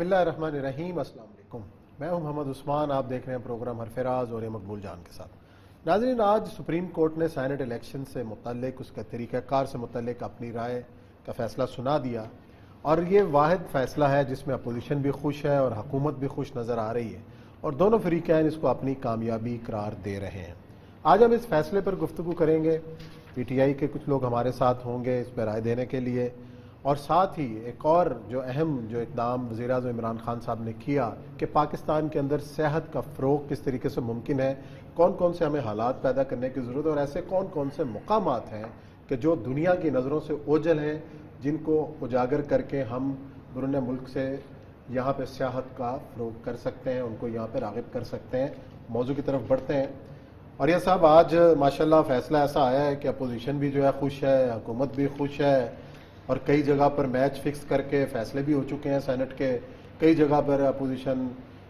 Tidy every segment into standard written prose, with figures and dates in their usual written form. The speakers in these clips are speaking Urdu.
بسم اللہ الرحمن الرحیم. السلام علیکم. میں ہوں محمد عثمان. آپ دیکھ رہے ہیں پروگرام حرف راز اور مقبول جان کے ساتھ. ناظرین, آج سپریم کورٹ نے سینٹ الیکشن سے متعلق اس کے طریقہ کار سے متعلق اپنی رائے کا فیصلہ سنا دیا, اور یہ واحد فیصلہ ہے جس میں اپوزیشن بھی خوش ہے اور حکومت بھی خوش نظر آ رہی ہے, اور دونوں فریقین اس کو اپنی کامیابی قرار دے رہے ہیں. آج ہم اس فیصلے پر گفتگو کریں گے. پی ٹی آئی کے کچھ لوگ ہمارے ساتھ ہوں گے اس پہ رائے دینے کے لیے, اور ساتھ ہی ایک اور جو اہم اقدام وزیر اعظم عمران خان صاحب نے کیا کہ پاکستان کے اندر صحت کا فروغ کس طریقے سے ممکن ہے, کون کون سے ہمیں حالات پیدا کرنے کی ضرورت ہے, اور ایسے کون کون سے مقامات ہیں کہ جو دنیا کی نظروں سے اوجھل ہیں, جن کو اجاگر کر کے ہم بیرون ملک سے یہاں پہ سیاحت کا فروغ کر سکتے ہیں, ان کو یہاں پہ راغب کر سکتے ہیں. موضوع کی طرف بڑھتے ہیں. اور یہ صاحب, آج ماشاءاللہ فیصلہ ایسا آیا ہے کہ اپوزیشن بھی جو ہے خوش ہے, حکومت بھی خوش ہے, اور کئی جگہ پر میچ فکس کر کے فیصلے بھی ہو چکے ہیں سینٹ کے. کئی جگہ پر اپوزیشن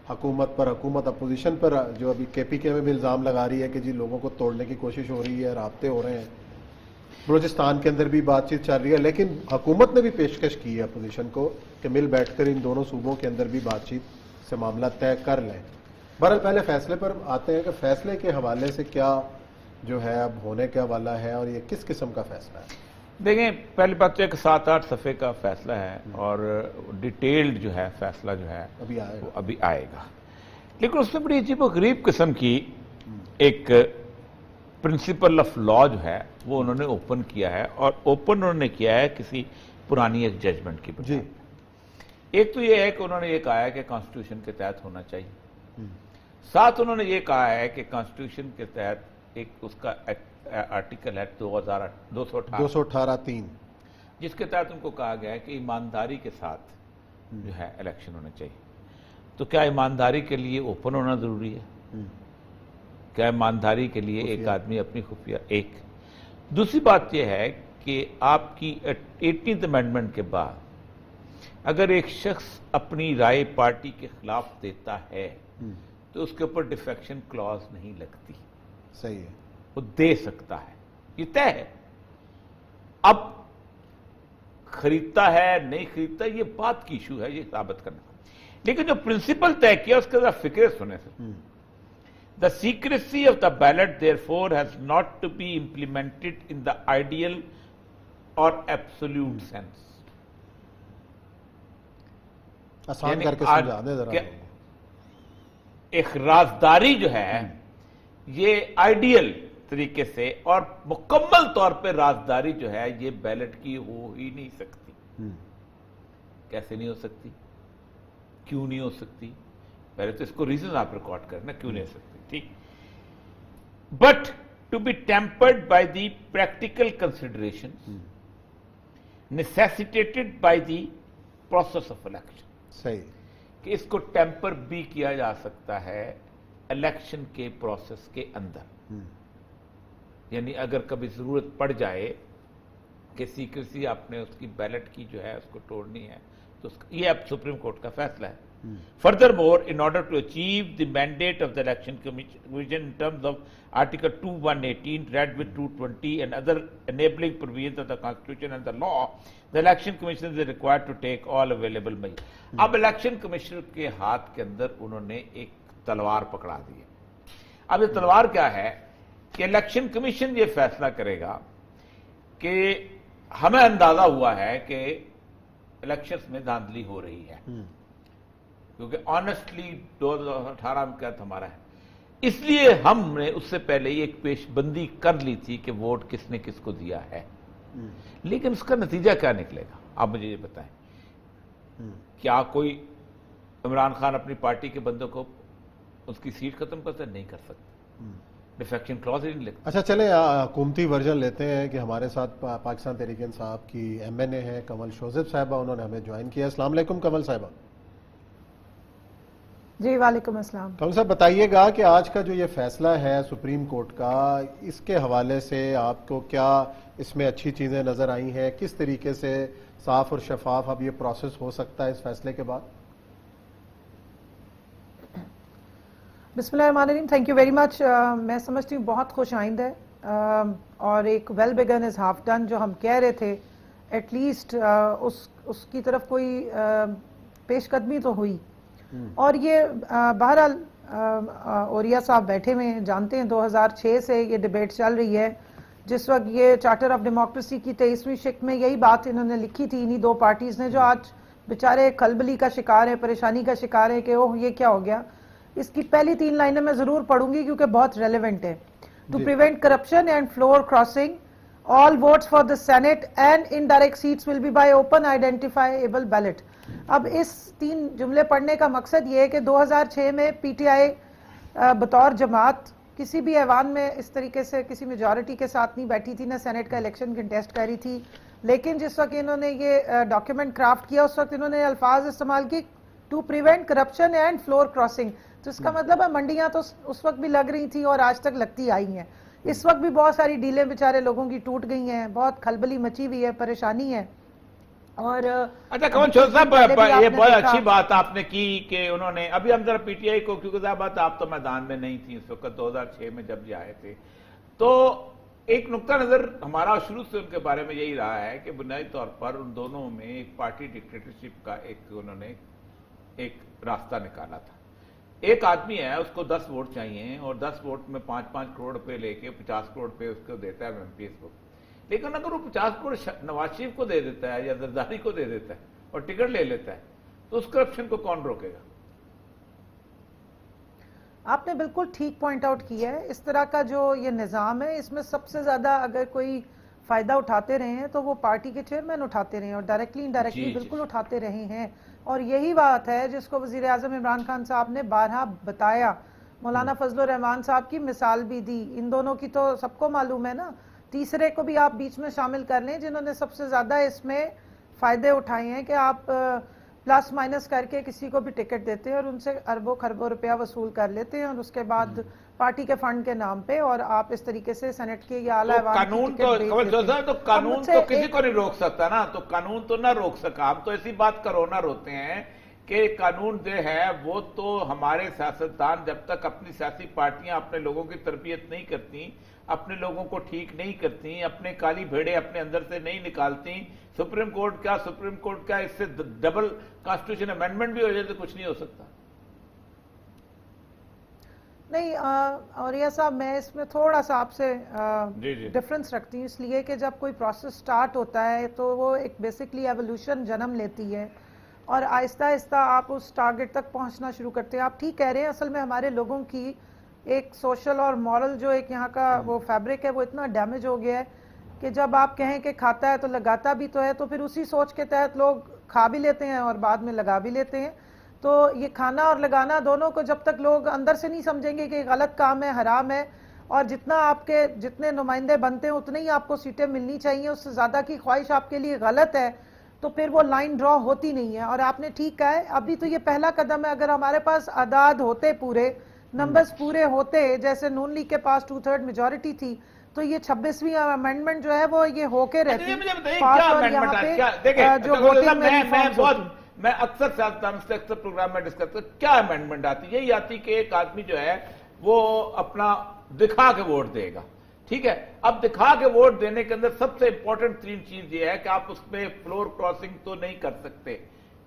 حکومت اپوزیشن پر جو ابھی کے پی کے میں بھی الزام لگا رہی ہے کہ جی لوگوں کو توڑنے کی کوشش ہو رہی ہے, رابطے ہو رہے ہیں. بلوچستان کے اندر بھی بات چیت چل رہی ہے, لیکن حکومت نے بھی پیشکش کی ہے اپوزیشن کو کہ مل بیٹھ کر ان دونوں صوبوں کے اندر بھی بات چیت سے معاملہ طے کر لیں. بہرحال پہلے فیصلے پر آتے ہیں کہ فیصلے کے حوالے سے کیا جو ہے اب ہونے کا حوالہ ہے, اور یہ کس قسم کا فیصلہ ہے. دیکھیں, پہلی بات تو ایک 7-8 صفحے کا فیصلہ ہے, اور ڈیٹیلڈ جو ہے فیصلہ جو ہے وہ ابھی آئے گا. لیکن اس میں بڑی عجیب و غریب قسم کی ایک پرنسپل آف لا جو ہے وہ انہوں نے اوپن کیا ہے, اور اوپن انہوں نے کیا ہے کسی پرانی ایک ججمنٹ کی بجائے. ایک تو یہ ہے کہ انہوں نے یہ کہا ہے کہ کانسٹیٹیوشن کے تحت ہونا چاہیے. ساتھ انہوں نے یہ کہا ہے کہ کانسٹیٹیوشن کے تحت ایک اس کا آرٹیکل ہے 218(3) جس کے تحت ان کو کہا گیا ہے کہ ایمانداری کے ساتھ جو ہے الیکشن ہونا چاہیے. تو کیا ایمانداری کے لیے اوپن ہونا ضروری ہے؟ کیا ایمانداری کے لیے ایک آدمی اپنی خفیہ دوسری بات یہ ہے کہ آپ کی 18th امینڈمنٹ کے بعد اگر ایک شخص اپنی رائے پارٹی کے خلاف دیتا ہے تو اس کے اوپر ڈیفیکشن کلاز نہیں لگتی. صحیح ہے, وہ دے سکتا ہے, یہ طے ہے. اب خریدتا ہے نہیں خریدتا یہ بات کی ایشو ہے, یہ ثابت کرنا. لیکن جو پرنسپل طے کیا اس کے ذرا فکر سنے سے, the secrecy of the ballot therefore has not to be implemented in the ideal or absolute sense. آسان کر کے سمجھا دے ذرا. ایک رازداری جو ہے یہ آئیڈیل طریقے سے اور مکمل طور پہ رازداری جو ہے یہ بیلٹ کی ہو ہی نہیں سکتی. کیسے نہیں ہو سکتی, کیوں نہیں ہو سکتی؟ پہلے تو اس کو ریزن آپ ریکارڈ کرنا کیوں نہیں ہو سکتی. ٹھیک, but to be tempered by the practical consideration necessitated by the process of election. صحیح, کہ اس کو ٹیمپر بھی کیا جا سکتا ہے الیکشن کے پروسیس کے اندر. یعنی اگر کبھی ضرورت پڑ جائے کہ سیکریسی آپ نے اس کی بیلٹ کی جو ہے اس کو توڑنی ہے تو یہ اب سپریم کورٹ کا فیصلہ ہے. Furthermore, in order to achieve the mandate of the Election Commission in terms of Article 2118 read with 220 and other enabling provisions of the Constitution and the law, the Election Commission is required to take all available measures. اب الیکشن کمیشنر کے ہاتھ کے اندر انہوں نے ایک تلوار پکڑا دی ہے. اب یہ تلوار کیا ہے کہ الیکشن کمیشن یہ فیصلہ کرے گا کہ ہمیں اندازہ ہوا ہے کہ الیکشنز میں دھاندلی ہو رہی ہے, کیونکہ آنیسٹلی 2018 میں کیا ہمارا ہے, اس لیے ہم نے اس سے پہلے ہی ایک پیش بندی کر لی تھی کہ ووٹ کس نے کس کو دیا ہے. لیکن اس کا نتیجہ کیا نکلے گا آپ مجھے یہ بتائیں. کیا کوئی عمران خان اپنی پارٹی کے بندوں کو اس کی سیٹ ختم کرتا نہیں کر سکتا, ڈیفیکشن کلاز ہی نہیں لگتا. اچھا چلیں حکومتی ورژن لیتے ہیں کہ ہمارے ساتھ پاکستان تحریک انصاف کی ایم این اے ہیں کمل شوزب صاحبہ, انہوں نے ہمیں جوائن کیا. السلام علیکم کمل صاحبہ. جی وعلیکم السلام. کمل صاحب بتائیے گا کہ آج کا جو یہ فیصلہ ہے سپریم کورٹ کا, اس کے حوالے سے آپ کو کیا اس میں اچھی چیزیں نظر آئی ہیں, کس طریقے سے صاف اور شفاف اب یہ پروسیس ہو سکتا ہے اس فیصلے کے بعد؟ بسم اللہ الرحمن الرحیم. Thank you very much. میں سمجھتی ہوں بہت خوش آئند ہے, اور ایک well begun is half done جو ہم کہہ رہے تھے, ایٹ لیسٹ اس کی طرف کوئی پیش قدمی تو ہوئی. اور یہ بہرحال اوریا صاحب بیٹھے ہوئے ہیں, جانتے ہیں 2006 سے یہ ڈیبیٹ چل رہی ہے, جس وقت یہ چارٹر آف ڈیموکریسی کی 23ویں شق میں یہی بات انہوں نے لکھی تھی انہی دو پارٹیز نے, جو آج بیچارے کھلبلی کا شکار ہے, پریشانی کا شکار ہے کہ اوہ یہ کیا ہو گیا. اس کی پہلی 3 لائنیں میں ضرور پڑھوں گی کیونکہ بہت ریلیونٹ ہے. To prevent corruption and floor crossing, all votes for the Senate and indirect seats will be by open identifiable ballot. اب اس 3 جملے پڑھنے کا مقصد یہ ہے کہ 2006 میں پی ٹی آئی بطور جماعت کسی بھی ایوان میں اس طریقے سے کسی میجورٹی کے ساتھ نہیں بیٹھی تھی, نہ سینٹ کا الیکشن کنٹیسٹ کر رہی تھی. لیکن جس وقت انہوں نے یہ ڈاکیومنٹ کرافٹ کیا اس وقت انہوں نے الفاظ استعمال کی to prevent corruption and floor crossing. تو اس کا مطلب ہے منڈیاں تو اس وقت بھی لگ رہی تھیں اور آج تک لگتی آئی ہیں. اس وقت بھی بہت ساری ڈیلیں بیچارے لوگوں کی ٹوٹ گئی ہیں, بہت کھلبلی مچی ہوئی ہے, پریشانی ہے. اور اچھا کمل چودھری صاحب, یہ بہت اچھی بات آپ نے کی کہ انہوں نے ابھی ہم ذرا پی ٹی آئی کو, کیونکہ ظاہر بات آپ تو میدان میں نہیں تھی اس وقت 2006 میں جب یہ آئے تھے, تو ایک نقطہ نظر ہمارا شروع سے ان کے بارے میں یہی رہا ہے کہ بنیادی طور پر ان دونوں میں ایک پارٹی ڈکٹیٹرشپ کا انہوں نے ایک راستہ نکالا تھا. ایک آدمی ہے, اس کو 10 ووٹ چاہیے اور 10 ووٹ میں 5-5 کروڑ روپے لے کے 50 کروڑ روپے اس کو دیتا ہے ایم پی ایس کو. لیکن اگر وہ 50 کروڑ نواز شریف کو دے دیتا ہے یا زرداری کو دے دیتا ہے اور ٹکٹ لے لیتا ہے تو اس کرپشن کو کون روکے گا؟ آپ نے بالکل ٹھیک پوائنٹ آؤٹ کیا ہے. اس طرح کا جو یہ نظام ہے اس میں سب سے زیادہ اگر کوئی فائدہ اٹھاتے رہے ہیں تو وہ پارٹی کے چیئرمین اٹھاتے رہے ہیں, اور ڈائریکٹلی انڈائریکٹلی بالکل اٹھاتے رہے ہیں. اور یہی بات ہے جس کو وزیر اعظم عمران خان صاحب نے بارہا بتایا, مولانا فضل الرحمان صاحب کی مثال بھی دی. ان دونوں کی تو سب کو معلوم ہے نا, تیسرے کو بھی آپ بیچ میں شامل کر لیں جنہوں نے سب سے زیادہ اس میں فائدے اٹھائے ہیں کہ آپ پلس مائنس کر کے کسی کو بھی ٹکٹ دیتے ہیں اور ان سے اربوں خربوں روپیہ وصول کر لیتے ہیں, اور اس کے بعد پارٹی کے فنڈ کے نام پہ اور آپ اس طریقے سے سینٹ کے یا اعلیٰ ایوان کی ٹکٹ تو قانون تو کسی کو نہیں روک سکتا نا, تو قانون تو نہ روک سکا. ہم تو ایسی بات کرونا روتے ہیں کہ قانون جو ہے وہ تو ہمارے سیاستدان جب تک اپنی سیاسی پارٹیاں اپنے لوگوں کی تربیت نہیں کرتی, اپنے لوگوں کو ٹھیک نہیں کرتی, اپنے کالی بھیڑے اپنے اندر سے نہیں نکالتی, سپریم کورٹ کا اس سے ڈبل کانسٹیٹیوشن امینڈمنٹ بھی ہو جائے تو کچھ نہیں ہو سکتا. نہیں اوریا صاحب, میں اس میں تھوڑا سا آپ سے ڈفرنس رکھتی ہوں, اس لیے کہ جب کوئی پروسیس سٹارٹ ہوتا ہے تو وہ ایک بیسکلی ایولیوشن جنم لیتی ہے اور آہستہ آہستہ آپ اس ٹارگٹ تک پہنچنا شروع کرتے ہیں. آپ ٹھیک کہہ رہے ہیں, اصل میں ہمارے لوگوں کی ایک سوشل اور مورل جو ایک یہاں کا وہ فیبرک ہے وہ اتنا ڈیمیج ہو گیا ہے کہ جب آپ کہیں کہ کھاتا ہے تو لگاتا بھی تو ہے, تو پھر اسی سوچ کے تحت لوگ کھا بھی لیتے ہیں اور بعد میں لگا بھی لیتے ہیں. تو یہ کھانا اور لگانا دونوں کو جب تک لوگ اندر سے نہیں سمجھیں گے کہ غلط کام ہے, حرام ہے, اور جتنا آپ کے جتنے نمائندے بنتے ہیں اتنے ہی آپ کو سیٹیں ملنی چاہیے, اس سے زیادہ کی خواہش آپ کے لیے غلط ہے, تو پھر وہ لائن ڈرا ہوتی نہیں ہے. اور آپ نے ٹھیک کہا ہے, ابھی تو یہ پہلا قدم ہے. اگر ہمارے پاس اعداد ہوتے, پورے نمبرز پورے ہوتے, جیسے نون لیگ کے پاس 2/3 میجورٹی تھی, تو یہ 26ویں امینڈمنٹ جو ہے وہ یہ ہو کے رہتی. میں اکثر سیاستدان سے اکثر پروگرام میں ڈسکس کرتا ہوں, کیا امینڈمنٹ آتی؟ یہی آتی کہ ایک آدمی جو ہے وہ اپنا دکھا کے ووٹ دے گا. ٹھیک ہے, اب دکھا کے ووٹ دینے کے اندر سب سے امپورٹنٹ ترین چیز یہ ہے کہ آپ اس میں فلور کراسنگ تو نہیں کر سکتے.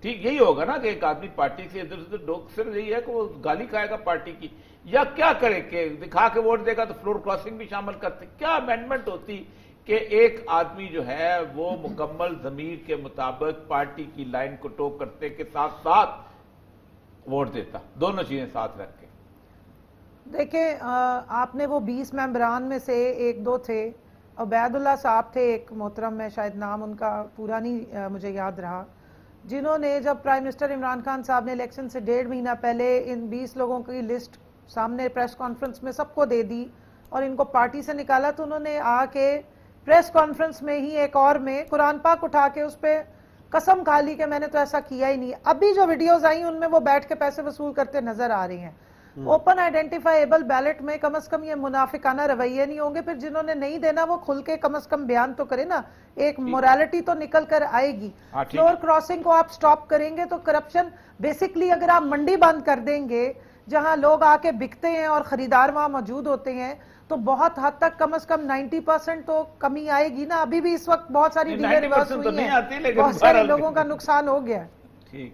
ٹھیک, یہی ہوگا نا کہ ایک آدمی پارٹی سے ادھر ادھر صرف یہی ہے کہ وہ گالی کھائے گا پارٹی کی, یا کیا کرے کہ دکھا کے ووٹ دے گا تو فلور کراسنگ بھی شامل کرتے. کیا امینڈمنٹ ہوتی کہ ایک آدمی جو ہے وہ مکمل ضمیر کے مطابق پارٹی کی لائن کو ٹو کرتے کے ساتھ ساتھ ووٹ دیتا, دونوں چیزیں ساتھ رکھ کے. دیکھیں آپ نے وہ 20 ممبران میں سے 1-2 تھے, عبید اللہ صاحب تھے ایک محترم, میں شاید نام ان کا پورا نہیں مجھے یاد رہا, جنہوں نے جب پرائم منسٹر عمران خان صاحب نے الیکشن سے 1.5 مہینہ پہلے ان 20 لوگوں کی لسٹ سامنے پریس کانفرنس میں سب کو دے دی اور ان کو پارٹی سے نکالا, تو انہوں نے آ کے پریس کانفرنس میں ہی ایک اور میں قرآن پاک اٹھا کے اس پہ قسم کھا لی کہ میں نے تو ایسا کیا ہی نہیں. ابھی جو ویڈیوز آئیں ان میں وہ بیٹھ کے پیسے وصول کرتے نظر آ رہی ہیں. اوپن آئیڈینٹیفائیبل بیلٹ میں کم از کم یہ منافقانہ رویے نہیں ہوں گے. پھر جنہوں نے نہیں دینا وہ کھل کے کم از کم بیان تو کرے نا, ایک موریلٹی تو نکل کر آئے گی. فلور کراسنگ کو آپ سٹاپ کریں گے تو کرپشن بیسکلی, اگر آپ منڈی بند کر دیں گے جہاں لوگ آ کے بکتے ہیں اور خریدار وہاں موجود ہوتے ہیں, تو بہت حد تک کم از کم 90% تو کمی آئے گی نا. ابھی بھی اس وقت بہت ساری ڈیلیں ریورس ہوئی ہیں, بہت سارے لوگوں کا نقصان ہو گیا. ٹھیک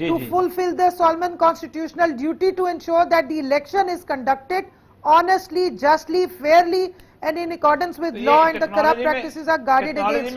to fulfill the solemn constitutional duty to ensure that the election is conducted honestly, justly, fairly and in accordance with law and the corrupt practices are guarded against.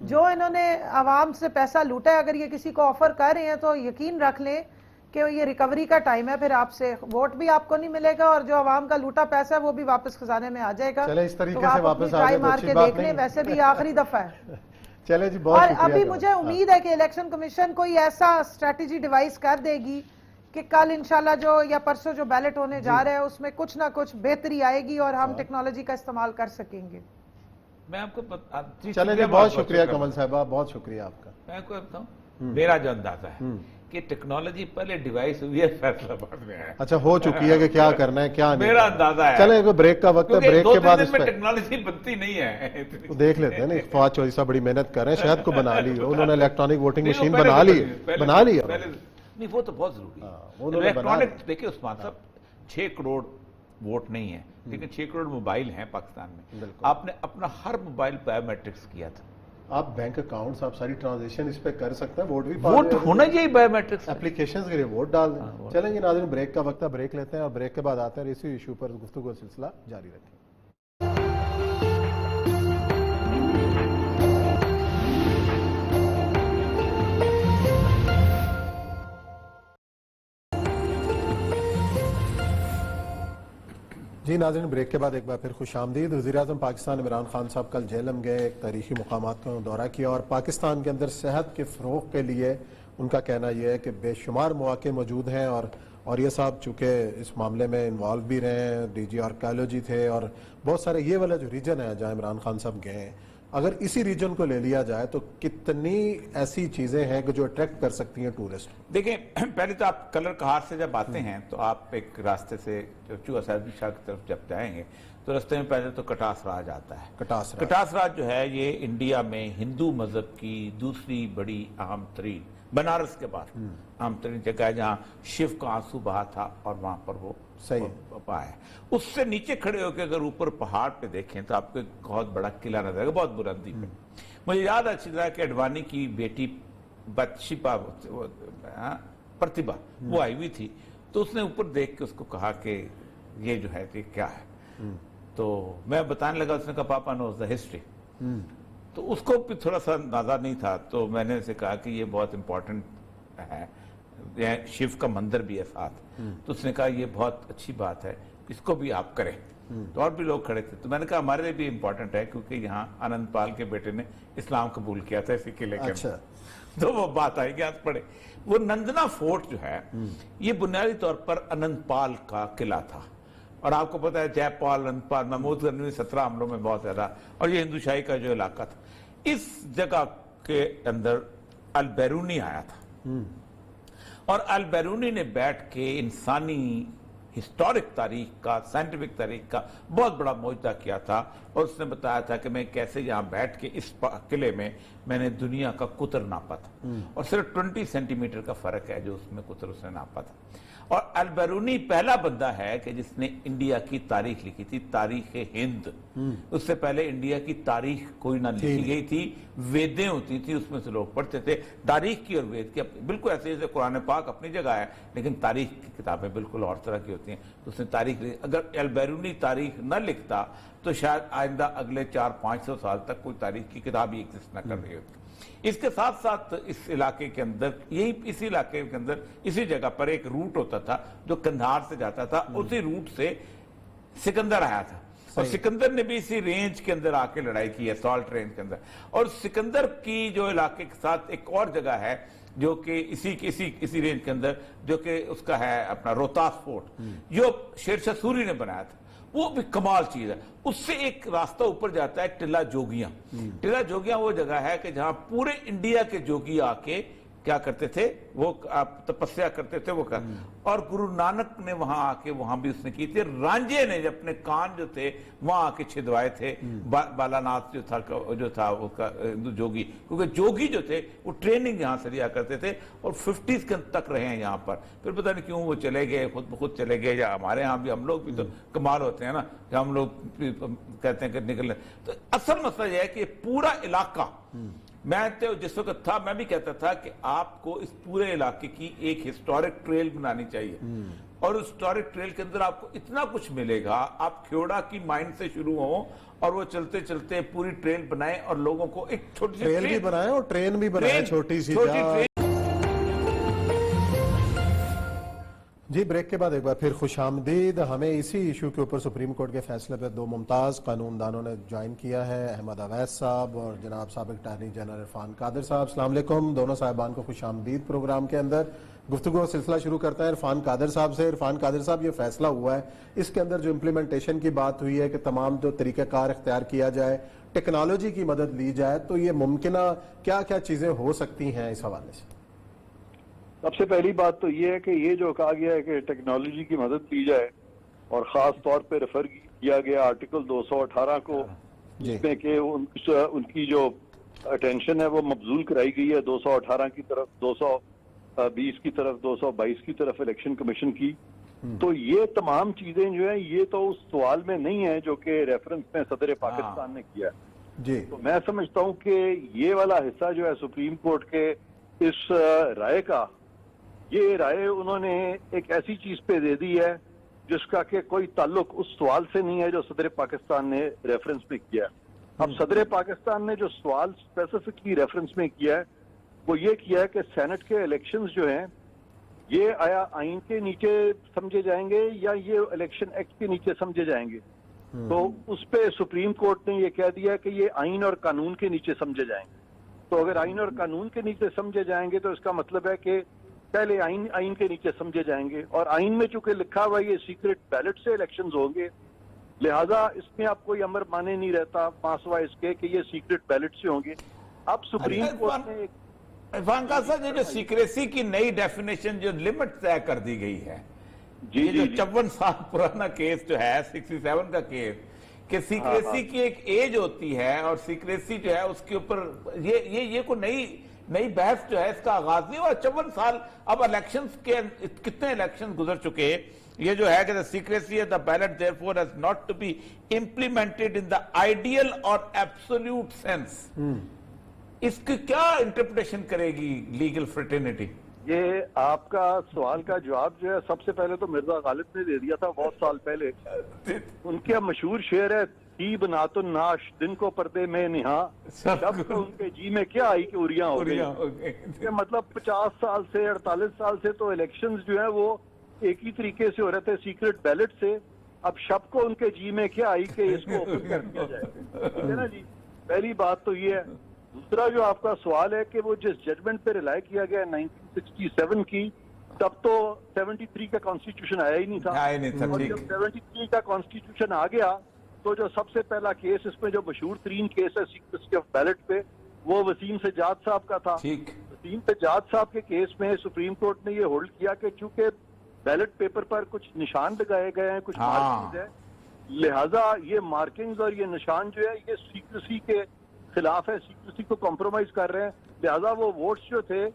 جو انہوں نے عوام سے پیسہ لوٹا ہے، اگر یہ کسی کو آفر کر رہے ہیں تو یقین رکھ لیں کہ یہ ریکوری کا ٹائم ہے، پھر آپ سے ووٹ بھی آپ کو نہیں ملے گا اور جو عوام کا لوٹا پیسہ ہے وہ بھی واپس خزانے میں آ جائے گا. چلے اس طریقے تو سے آپ واپس اپنی آ ٹرائی جائے تو مار اچھی کے بات دیکھ لیں، نہیں. ویسے بھی آخری دفعہ ہے. چلے جی بہت اور شکریہ. ابھی مجھے امید ہے کہ الیکشن کمیشن کوئی ایسا اسٹریٹجی ڈیوائس کر دے گی کہ کل انشاءاللہ جو یا پرسوں جو بیلٹ ہونے جا رہا ہے اس میں کچھ نہ کچھ بہتری آئے گی اور ہم ٹیکنالوجی کا استعمال کر سکیں گے. میں آپ کو چلے جی بہت شکریہ کمل صاحبہ، بہت شکریہ آپ کا. میں آپ کو بتاؤں میرا جو اندازہ ہے کہ ٹیکنالوجی پہلے ڈیوائس ہوئی ہے، فیصلہ بعد میں ہے. اچھا ہو چکی ہے کہ کیا کرنا ہے کیا نہیں. میرا اندازہ ہے. چلے بریک کا وقت ہے، بریک کے بعد اس میں پہ ٹیکنالوجی بنتی نہیں ہے. دیکھ لیتے ہیں نا. فواد چودھری صاحب بڑی محنت کر رہے ہیں، شاید کو بنا لی انہوں نے الیکٹرانک ووٹنگ مشین بنا لی. نہیں وہ تو بہت ضروری ہے. انہوں نے بنا الیکٹرانک دیکھیں عثمان صاحب 6 کروڑ ووٹ نہیں ہے لیکن 6 کروڑ موبائل ہیں پاکستان میں. آپ نے اپنا ہر موبائل بایو میٹرکس کیا تھا. آپ بینک اکاؤنٹس آپ ساری ٹرانزیکشن اس پہ کر سکتے ہیں. ووٹ بھی ووٹ ہونا چاہیے بایو میٹرکس. اپلیکیشنز کے لیے ووٹ ڈال دیں. چلیں گے ناظرین بریک کا وقت ہے، بریک لیتے ہیں اور بریک کے بعد آتے ہیں اسی ایشو پر گفتگو کا سلسلہ جاری رکھیں. جی ناظرین بریک کے بعد ایک بار پھر خوش آمدید. وزیراعظم پاکستان عمران خان صاحب کل جہلم گئے، ایک تاریخی مقامات کا دورہ کیا اور پاکستان کے اندر صحت کے فروغ کے لیے ان کا کہنا یہ ہے کہ بے شمار مواقع موجود ہیں. اور یہ صاحب چونکہ اس معاملے میں انوالو بھی رہے ہیں، ڈی جی آرکیالوجی تھے اور بہت سارے یہ والا جو ریجن ہے جہاں عمران خان صاحب گئے ہیں، اگر اسی ریجن کو لے لیا جائے تو کتنی ایسی چیزیں ہیں کہ جو اٹریکٹ کر سکتی ہیں ٹورسٹ. دیکھیں پہلے تو آپ کلر کہار سے جب آتے ہیں تو آپ ایک راستے سے چوہا صاحب شاہ کی طرف جب جائیں گے تو راستے میں پہلے تو کٹاس راج آتا ہے. کٹاس راج جو ہے یہ انڈیا میں ہندو مذہب کی دوسری بڑی اہم ترین، بنارس کے بعد اہم ترین جگہ ہے جہاں شیو کا آنسو بہا تھا اور وہاں پر وہ پایا. اس سے نیچے کھڑے ہو کے اگر اوپر پہاڑ پہ دیکھیں تو آپ کو ایک بہت بڑا قلعہ نظر آئے گا، بہت بلندی پہ. مجھے یاد اچھی طرح کہ اڈوانی کی بیٹی بتشیپا پرتیبھا وہ آئی ہوئی تھی تو اس نے اوپر دیکھ کے اس کو کہا کہ یہ جو ہے کیا ہے. تو میں بتانے لگا، اس نے کہا پاپا نوز دا ہسٹری. تو اس کو بھی تھوڑا سا اندازہ نہیں تھا تو میں نے اسے کہا کہ یہ بہت امپورٹنٹ ہے، شیو کا مندر بھی ہے ساتھ. تو اس نے کہا یہ بہت اچھی بات ہے، اس کو بھی آپ کریں. تو اور بھی لوگ کھڑے تھے تو میں نے کہا ہمارے لیے بھی امپورٹنٹ ہے کیونکہ یہاں آنند پال کے بیٹے نے اسلام قبول کیا تھا اسی قلعے کے اندر. تو وہ بات آئی کہ آپ پڑھے. وہ نندنا فورٹ جو ہے یہ بنیادی طور پر آنند پال کا قلعہ تھا اور آپ کو پتا ہے جے پال، آنند پال، محمود غزنوی نے 17 حملوں میں بہت زیادہ، اور یہ ہندو شاہی کا جو علاقہ تھا. اس جگہ کے اندر البیرونی آیا تھا اور البیرونی نے بیٹھ کے انسانی ہسٹورک تاریخ کا، سائنٹیفک تاریخ کا بہت بڑا معجزہ کیا تھا. اور اس نے بتایا تھا کہ میں کیسے یہاں بیٹھ کے اس قلعے میں میں نے دنیا کا قطر ناپا تھا اور صرف 20 سینٹی میٹر کا فرق ہے جو اس میں قطر اس نے ناپا تھا. اور البیرونی پہلا بندہ ہے کہ جس نے انڈیا کی تاریخ لکھی تھی، تاریخ ہند. اس سے پہلے انڈیا کی تاریخ کوئی نہ لکھی گئی تھی، ویدیں ہوتی تھی اس میں سے لوگ پڑھتے تھے. تاریخ کی اور وید کی بالکل ایسے جیسے قرآن پاک اپنی جگہ ہے لیکن تاریخ کی کتابیں بالکل اور طرح کی ہوتی ہیں. تو اس نے تاریخ اگر البیرونی تاریخ نہ لکھتا تو شاید آئندہ اگلے 400-500 سال تک کوئی تاریخ کی کتاب ہی ایگزسٹ نہ کر رہی ہوتی. اس کے ساتھ ساتھ اس علاقے کے اندر اسی علاقے کے اندر اسی جگہ پر ایک روٹ ہوتا تھا جو کندھار سے جاتا تھا. اسی روٹ سے سکندر آیا تھا اور سکندر نے بھی اسی رینج کے اندر آ کے لڑائی کی ہے، سالٹ رینج کے اندر. اور سکندر کی جو علاقے کے ساتھ ایک اور جگہ ہے جو کہ اسی رینج کے اندر جو کہ اس کا ہے اپنا روہتاس فورٹ جو شیر شاہ سوری نے بنایا تھا. وہ بھی کمال چیز ہے. اس سے ایک راستہ اوپر جاتا ہے ٹلا جوگیاں. ٹلا جوگیاں وہ جگہ ہے کہ جہاں پورے انڈیا کے جوگی آ کے کیا کرتے تھے، وہ تپسیا کرتے تھے. وہ اور گرو نانک نے وہاں آ کے وہاں بھی اس نے کی تھی. رانجھے نے اپنے کان جو تھے وہاں آ کے چھدوائے تھے. بالا ناتھ جو تھا اس کا جوگی، کیونکہ جوگی جو تھے وہ ٹریننگ یہاں سے لیا کرتے تھے اور 50s تک رہے ہیں یہاں پر. پھر پتہ نہیں کیوں وہ چلے گئے، خود بخود چلے گئے. یا ہمارے ہاں بھی ہم لوگ بھی تو کمال ہوتے ہیں نا کہ ہم لوگ کہتے ہیں کہ نکلنے. تو اصل مسئلہ یہ ہے کہ پورا علاقہ میں تو جس وقت تھا میں بھی کہتا تھا کہ آپ کو اس پورے علاقے کی ایک ہسٹورک ٹریل بنانی چاہیے اور اس ہسٹورک ٹریل کے اندر آپ کو اتنا کچھ ملے گا. آپ کھیوڑا کی مائنڈ سے شروع ہوں اور وہ چلتے چلتے پوری ٹریل بنائیں اور لوگوں کو ایک چھوٹی سی ٹریل بھی بنائیں اور ٹرین بھی بنائیں چھوٹی سی. جی بریک کے بعد ایک بار پھر خوش آمدید. ہمیں اسی ایشو کے اوپر سپریم کورٹ کے فیصلے پہ دو ممتاز قانون دانوں نے جوائن کیا ہے, احمد اویس صاحب اور جناب سابق اٹارنی جنرل عرفان قادر صاحب. السلام علیکم دونوں صاحبان کو خوش آمدید پروگرام کے اندر. گفتگو کا سلسلہ شروع کرتا ہے عرفان قادر صاحب سے. عرفان قادر صاحب, یہ فیصلہ ہوا ہے, اس کے اندر جو امپلیمنٹیشن کی بات ہوئی ہے کہ تمام جو طریقہ کار اختیار کیا جائے, ٹیکنالوجی کی مدد لی جائے, تو یہ ممکنہ کیا کیا چیزیں ہو سکتی ہیں اس حوالے سے؟ سب سے پہلی بات تو یہ ہے کہ یہ جو کہا گیا ہے کہ ٹیکنالوجی کی مدد لی جائے اور خاص طور پہ ریفر کیا گیا آرٹیکل 218 کو, جس میں کہ ان کی جو اٹینشن ہے وہ مبذول کرائی گئی ہے 218 کی طرف, 220 کی طرف, 222 کی طرف الیکشن کمیشن کی. تو یہ تمام چیزیں جو ہیں یہ تو اس سوال میں نہیں ہے جو کہ ریفرنس میں صدر پاکستان نے کیا ہے. جی تو میں سمجھتا ہوں کہ یہ والا حصہ جو ہے سپریم کورٹ کے اس رائے کا, یہ رائے انہوں نے ایک ایسی چیز پہ دے دی ہے جس کا کہ کوئی تعلق اس سوال سے نہیں ہے جو صدر پاکستان نے ریفرنس میں کیا. اب صدر پاکستان نے جو سوال اسپیسیفکلی ریفرنس میں کیا ہے وہ یہ کیا ہے کہ سینٹ کے الیکشنز جو ہیں یہ آیا آئین کے نیچے سمجھے جائیں گے یا یہ الیکشن ایکٹ کے نیچے سمجھے جائیں گے. تو اس پہ سپریم کورٹ نے یہ کہہ دیا کہ یہ آئین اور قانون کے نیچے سمجھے جائیں گے. تو اگر آئین اور قانون کے نیچے سمجھے جائیں گے تو اس کا مطلب ہے کہ پہلے آئین کے نیچے سمجھے جائیں گے, اور آئین میں چونکہ لکھا ہوا یہ سیکرٹ بیلٹ سے الیکشنز ہوں گے, لہٰذا اس میں آپ کوئی امر مانے نہیں رہتا ماسوائے اس کے کہ یہ سیکرٹ بیلٹ سے ہوں گے. اب سپریم کورٹ نے عرفان قادر صاحب, جو سیکریسی کی نئی ڈیفینیشن جو لمٹ طے کر دی گئی ہے, جی جو 54 سال پرانا کیس جو ہے 67 کا کیس, کہ سیکریسی کی ایک ایج ہوتی ہے اور سیکریسی جو ہے اس کے اوپر یہ کوئی نئی بحث جو ہے اس کا آغاز نہیں ہوا. 54 سال اب الیکشنز کے کتنے الیکشن گزر چکے. یہ جو ہے کہ سیکریسی ہے, the ballot therefore has not to be implemented in the ideal or absolute sense. اس کی کیا انٹرپریٹیشن کرے گی لیگل فریٹرنیٹی؟ یہ آپ کا سوال کا جواب جو ہے سب سے پہلے تو مرزا غالب نے دے دیا تھا بہت سال پہلے. ان کا مشہور شعر ہے, تی بنات الناش دن کو پردے میں نہا, جب تو ان کے جی میں کیا آئی کہ اریاں ہو گئی. کہ مطلب 50 سال سے 48 سال سے تو الیکشنز جو ہیں وہ ایک ہی طریقے سے ہو رہے تھے سیکرٹ بیلٹ سے. اب شب کو ان کے جی میں کیا آئی کہ اس کو اوپن کر دیا جائے, ٹھیک ہے نا جی. پہلی بات تو یہ ہے. دوسرا جو آپ کا سوال ہے کہ وہ جس ججمنٹ پہ ریلائی کیا گیا 1967 کی, تب تو 73 کا کانسٹیٹیوشن آیا ہی نہیں تھا. اور جب 73 کا کانسٹیٹیوشن آ گیا تو جو سب سے پہلا کیس اس میں جو مشہور ترین کیس ہے سیکریسی آف بیلٹ پہ, وہ وسیم سجاد صاحب کا تھا. وسیم سجاد صاحب کے کیس میں سپریم کورٹ نے یہ ہولڈ کیا کہ چونکہ بیلٹ پیپر پر کچھ نشان لگائے گئے ہیں, کچھ مارکنگز ہیں, لہٰذا یہ مارکنگز اور یہ نشان جو ہے یہ سیکریسی کے خلاف ہے, سیکریسی کو کمپرومائز کر رہے ہیں. لہٰذا وہ ووٹس جو تھے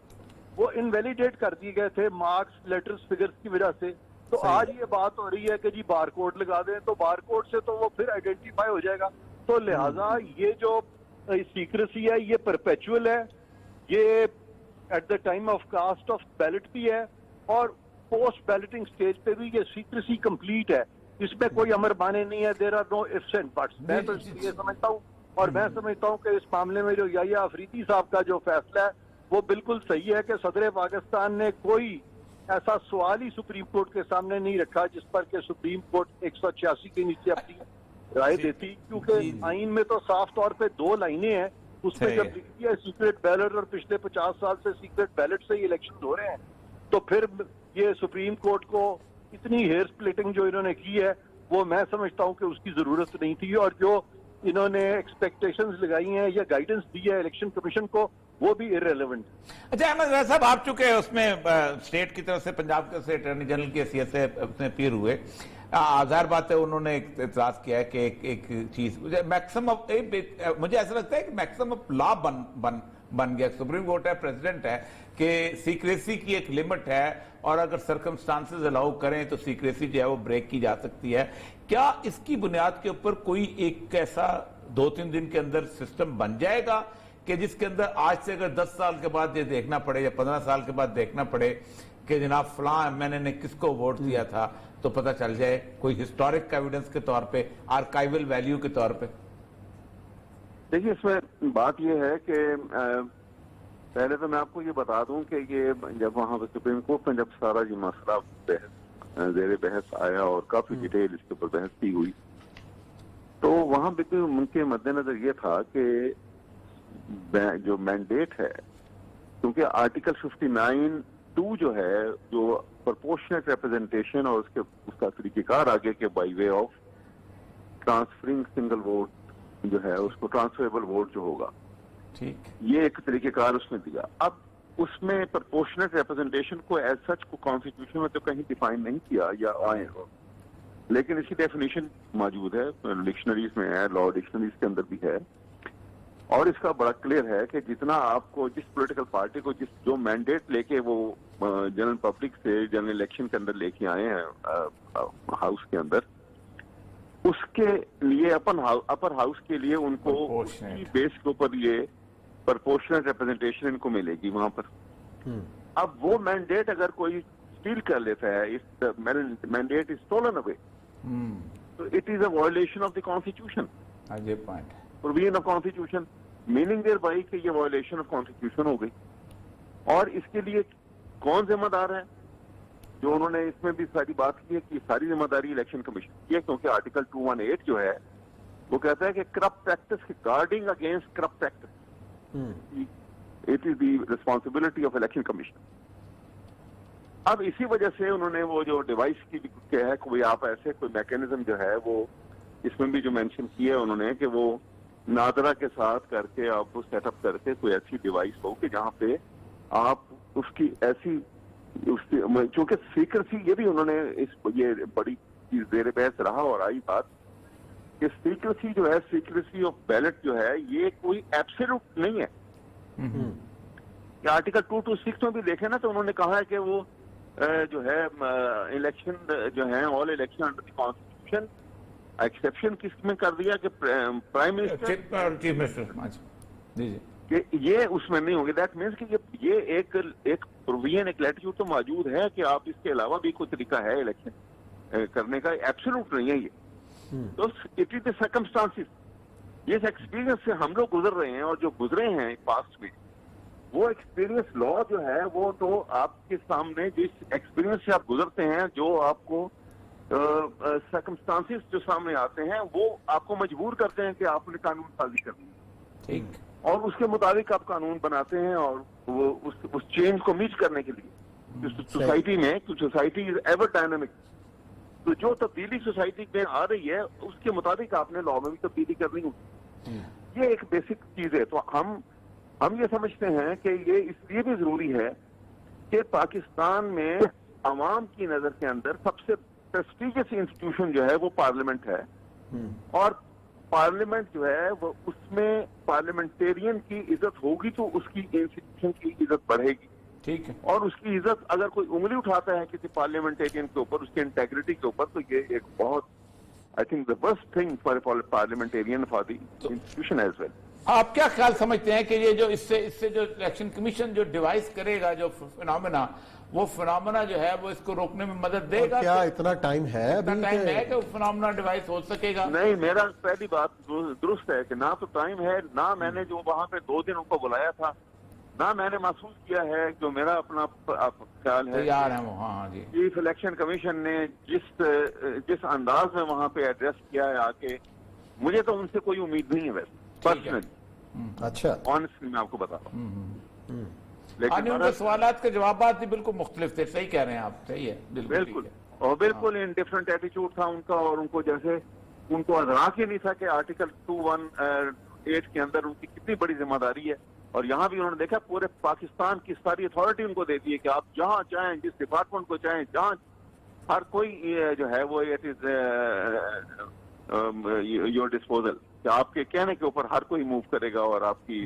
وہ انویلیڈیٹ کر دیے گئے تھے مارکس, لیٹرز, فگرز کی وجہ سے. تو آج یہ بات ہو رہی ہے کہ جی بار کوڈ لگا دیں, تو بار کوڈ سے تو وہ پھر آئیڈینٹیفائی ہو جائے گا. تو لہٰذا یہ جو سیکریسی ہے یہ پرپیچول ہے, یہ at the time of cast of ballot بھی ہے, اور پوسٹ بیلٹنگ سٹیج پہ بھی یہ سیکریسی کمپلیٹ ہے. اس میں کوئی امر مانے نہیں ہے. There are no ifs and buts. میں تو یہ سمجھتا ہوں, اور میں سمجھتا ہوں کہ اس معاملے میں جو یحییٰ افریدی صاحب کا جو فیصلہ ہے وہ بالکل صحیح ہے کہ صدر پاکستان نے کوئی ایسا سوال ہی سپریم کورٹ کے سامنے نہیں رکھا جس پر کہ سپریم کورٹ 186 کے نیچے اپنی رائے دیتی, کیونکہ آئین میں تو صاف طور پہ 2 لائنیں ہیں. اس میں جب لکھی ہے سیکرٹ بیلٹ اور پچھلے 50 سال سے سیکرٹ بیلٹ سے یہ الیکشن ہو رہے ہیں, تو پھر یہ سپریم کورٹ کو اتنی ہیئر سپلٹنگ جو انہوں نے کی ہے وہ میں سمجھتا ہوں کہ اس کی ضرورت نہیں تھی. اور جو انہوں نے ایکسپیکٹیشنز لگائی ہیں یا گائیڈنس دی ہے الیکشن کمیشن کو وہ بھی ارریلیونٹ. اچھا احمد صاحب, آپ چونکہ اس میں اسٹیٹ کی طرف سے پنجاب سے اٹارنی جنرل کی حیثیت سے اپنے پیر ہوئے, ظاہر بات ہے انہوں نے اعتراض کیا ہے کہ ایک چیز میکسم آف, مجھے ایسا لگتا ہے کہ میکسم آف لا بن گیا. سپریم کورٹ ہے, پریزیڈنٹ ہے, کہ سیکریسی کی ایک لمٹ ہے, اور اگر سرکمسٹانسز الاؤ کریں تو سیکریسی جو ہے وہ بریک کی جا سکتی ہے. کیا اس کی بنیاد کے اوپر کوئی ایک ایسا 2-3 دن کے اندر سسٹم بن جائے گا کہ جس کے اندر آج سے اگر 10 سال کے بعد یہ دیکھنا پڑے یا 15 سال کے بعد دیکھنا پڑے کہ جناب فلاں ایم این اے نے کس کو ووٹ دیا تھا تو پتہ چل جائے کوئی ہسٹورک ایویڈنس کے طور پہ، آرکائیول ویلیو کے طور پہ؟ دیکھیے اس میں بات یہ ہے کہ پہلے تو میں آپ کو یہ بتا دوں کہ یہ جب وہاں پہ سپریم کورٹ میں جب سارا یہ مسئلہ زیر بحث آیا اور کافی ڈیٹیل اس کے اوپر بحث کی ہوئی، تو وہاں پہ ان کے مد نظر یہ تھا کہ جو مینڈیٹ ہے، کیونکہ آرٹیکل 59(2) جو ہے، جو پرپورشنیٹ ریپرزنٹیشن اور اس کا طریقہ کار آگے کے by way of transferring single vote جو ہے، اس کو ٹرانسفریبل ووٹ جو ہوگا، ٹھیک، یہ ایک طریقہ کار اس میں دیا۔ اب اس میں پرپورشنیٹ ریپرزنٹیشن کو ایز سچ کو کانسٹیٹیوشن میں تو کہیں ڈیفائن نہیں کیا یا آئے، لیکن اس کی ڈیفینیشن موجود ہے، ڈکشنریز میں ہے، لا ڈکشنریز کے اندر بھی ہے، اور اس کا بڑا کلیئر ہے کہ جتنا آپ کو جس پولیٹیکل پارٹی کو جو مینڈیٹ لے کے وہ جنرل پبلک سے جنرل الیکشن کے اندر لے کے آئے ہیں ہاؤس کے اندر، اس کے لیے اپر ہاؤس کے لیے ان کو بیس کے اوپر یہ پرپورشنل ریپرزنٹیشن ان کو ملے گی وہاں پر۔ اب وہ مینڈیٹ اگر کوئی اسٹیل کر لیتا ہے، مینڈیٹ از اسٹولن اوے، تو it is a violation of the constitution, یہ پوائنٹ ہے، provision of constitution, meaning there by کہ یہ وائلیشن آف کانسٹیٹیوشن ہو گئی۔ اور اس کے لیے کون ذمہ دار ہے؟ جو انہوں نے اس میں بھی ساری بات کی ہے کہ ساری ذمہ داری الیکشن کمیشن کی ہے، کیونکہ آرٹیکل 218 جو ہے وہ کہتا ہے کہ corrupt practice, guarding against corrupt practice it is the responsibility of election commission. اب اسی وجہ سے انہوں نے وہ جو ڈیوائس کی کہ ہے کوئی آپ ایسے کوئی میکینزم جو ہے وہ اس میں بھی جو مینشن کیا ہے انہوں نے کہ وہ نادرا کے ساتھ کر کے آپ کو سیٹ اپ کر کے کوئی ایسی ڈیوائس ہو کہ جہاں پہ آپ اس کی ایسی چونکہ سیکریسی، یہ بھی انہوں نے یہ بڑی چیز زیر بحث رہا اور آئی بات کہ سیکریسی جو ہے، سیکریسی آف بیلٹ جو ہے، یہ کوئی ایبسولوٹ نہیں ہے۔ کہ آرٹیکل 226 میں بھی دیکھیں نا تو انہوں نے کہا ہے کہ وہ جو ہے الیکشن جو ہے all election under the constitution, exception کس میں کر دیا کہ پرائم منسٹر اور چیف منسٹر، جی جی، کہ یہ اس میں نہیں ہوں گے۔ دیٹ مینس کہ یہ ایک پروویژن، ایک لیٹیٹیوڈ تو موجود ہے کہ آپ اس کے علاوہ بھی کوئی طریقہ ہے الیکشن کرنے کا، ایبسولوٹ نہیں ہے یہ۔ تو اٹ از دی سرکمسٹانسز، یہ ایکسپیرینس سے ہم لوگ گزر رہے ہیں، اور جو گزرے ہیں پاسٹ میں وہ ایکسپیرینس لا جو ہے وہ تو آپ کے سامنے جس ایکسپیرینس سے آپ گزرتے ہیں، جو آپ کو سرکمسٹانسز جو سامنے آتے ہیں وہ آپ کو مجبور کرتے ہیں کہ آپ نے قانون سازی کرنی ہے، ٹھیک، اور اس کے مطابق آپ قانون بناتے ہیں، اور وہ اس چینج کو میٹ کرنے کے لیے سوسائٹی میں، سوسائٹی از ایور ڈائنامک، تو جو تبدیلی سوسائٹی میں آ رہی ہے اس کے مطابق آپ نے لا میں بھی تبدیلی کرنی ہوگی۔ یہ ایک بیسک چیز ہے۔ تو ہم یہ سمجھتے ہیں کہ یہ اس لیے بھی ضروری ہے کہ پاکستان میں عوام کی نظر کے اندر سب سے پریسٹیجیس انسٹیٹیوشن جو ہے وہ پارلیمنٹ ہے، اور پارلیمنٹ جو ہے وہ اس میں پارلیمنٹیرین کی عزت ہوگی تو اس کی انسٹیٹیوشن کی عزت بڑھے گی، ٹھیک ہے، اور اس کی عزت اگر کوئی انگلی اٹھاتا ہے کسی پارلیمنٹیرین کے اوپر، اس کی انٹیگریٹی کے اوپر، تو یہ ایک بہت I think the worst thing for parliamentarian for the institution as well. آپ کیا خیال سمجھتے ہیں کہ یہ جو اس سے جو الیکشن کمیشن جو ڈیوائس کرے گا، جو فنامنا، وہ فنامنا جو ہے وہ اس کو روکنے میں مدد دے گا؟ کیا اتنا ٹائم ہے اتنا ٹائم ہے کہ فنامنا ڈیوائس ہو سکے گا؟ نہیں، میرا پہلی بات درست ہے کہ نہ تو ٹائم ہے، نہ میں نے جو وہاں پہ 2 دن ان کو بلایا تھا، نہ میں نے محسوس کیا ہے، جو میرا اپنا خیال ہے تیار ہیں وہ، ہاں جی، چیف الیکشن کمیشن نے جس انداز میں وہاں پہ ایڈریس کیا ہے آ کے، مجھے تو ان سے کوئی امید نہیں ہے ویسے پرسنلی، اچھا، آنیسٹلی میں آپ کو بتا رہا ہوں۔ لیکن ان کے سوالات کے جوابات بھی بالکل مختلف تھے، صحیح کہہ رہے ہیں آپ، صحیح ہے، بالکل، اور بالکل انڈیفرنٹ ایٹیچیوڈ تھا ان کا، اور ان کو جیسے ان کو ادراک ہی نہیں تھا کہ آرٹیکل 218 کے اندر ان کی کتنی بڑی ذمہ داری ہے۔ اور یہاں بھی انہوں نے دیکھا پورے پاکستان کی ساری اتھارٹی ان کو دیتی ہے کہ آپ جہاں چاہیں، جس ڈپارٹمنٹ کو چاہیں، جہاں ہر کوئی جو ہے وہ اٹ از یور ڈسپوزل، کہ آپ کے کہنے کے اوپر ہر کوئی موو کرے گا اور آپ کی